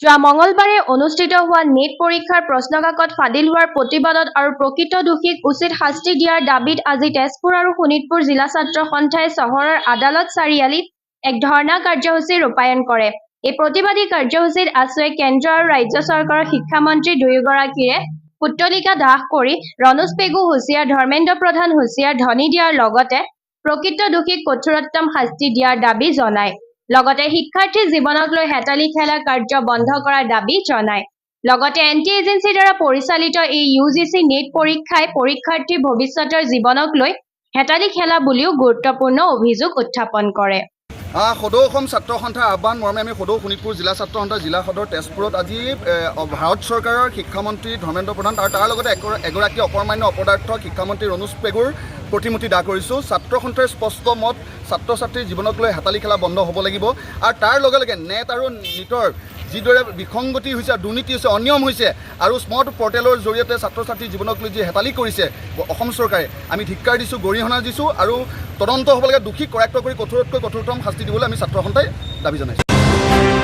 যোৱা মঙলবাৰে অনুষ্ঠিত হোৱা নেট পৰীক্ষাৰ প্ৰশ্নকাকত ফাদিল হোৱাৰ প্ৰতিবাদত আৰু প্ৰকৃত দোষীক উচিত শাস্তি দিয়াৰ দাবীত আজি তেজপুৰ আৰু শোণিতপুৰ জিলা ছাত্ৰ সন্থাই চহৰৰ আদালত চাৰিআলিত এক ধৰ্ণা কাৰ্যসূচী ৰূপায়ণ কৰে। এই প্ৰতিবাদী কাৰ্যসূচীত আছুৱে কেন্দ্ৰ আৰু ৰাজ্য চৰকাৰৰ শিক্ষামন্ত্ৰী দুয়োগৰাকীৰে পুত্তলিকা দাহ কৰি ৰণোজ পেগু হুঁচিয়াৰ, ধৰ্মেন্দ্ৰ প্ৰধান হুঁচিয়াৰ ধ্বনি দিয়াৰ লগতে প্ৰকৃত দোষীক কঠোৰতম শাস্তি দিয়াৰ দাবী জনায়। লগতে শিক্ষাৰ্থীৰ জীৱনক লৈ হেতালি খেলা কাৰ্য বন্ধ কৰাৰ দাবী জনায়। লগতে এন্টি এজেন্সিৰ দ্বাৰা পৰিচালিত এই UGC নেট পৰীক্ষাই পৰীক্ষাৰ্থীৰ ভৱিষ্যতৰ জীৱনক লৈ হেতালি খেলা বুলিও গুৰুত্বপূৰ্ণ অভিযোগ উত্থাপন কৰে। সদৌ অসম ছাত্ৰ সন্থাৰ আহ্বান মৰ্মে আমি সদৌ শোণিতপুৰ জিলা ছাত্ৰ সন্থাৰ জিলা সদৰ তেজপুৰত আজি ভাৰত চৰকাৰৰ শিক্ষামন্ত্ৰী ধৰ্মেন্দ্ৰ প্ৰধান আৰু তাৰ লগতে এগৰাকী অকৰ্মান্য অপদাৰ্থ শিক্ষামন্ত্ৰী ৰণোজ পেগুৰ প্ৰতিমূৰ্তি দাহ কৰিছোঁ। ছাত্ৰ সন্থাৰ স্পষ্ট মত, ছাত্ৰ ছাত্ৰীৰ জীৱনক লৈ হেতালি খেলা বন্ধ হ'ব লাগিব আৰু তাৰ লগে লগে নেট আৰু নিটৰ যিদৰে বিসংগতি হৈছে, দুৰ্নীতি হৈছে, অনিয়ম হৈছে আৰু স্মাৰ্ট পৰ্টেলৰ জৰিয়তে ছাত্ৰ ছাত্ৰীৰ জীৱনক লৈ যি হেতালি কৰিছে অসম চৰকাৰে, আমি ধিক্কাৰ দিছোঁ, গৰিহণা দিছোঁ আৰু তদন্ত হ'ব লাগে। দোষীক কৰায়ত্ব কৰি কঠোৰতকৈ কঠোৰতম শাস্তি দিবলৈ আমি ছাত্ৰ সন্থাই দাবী জনাইছোঁ।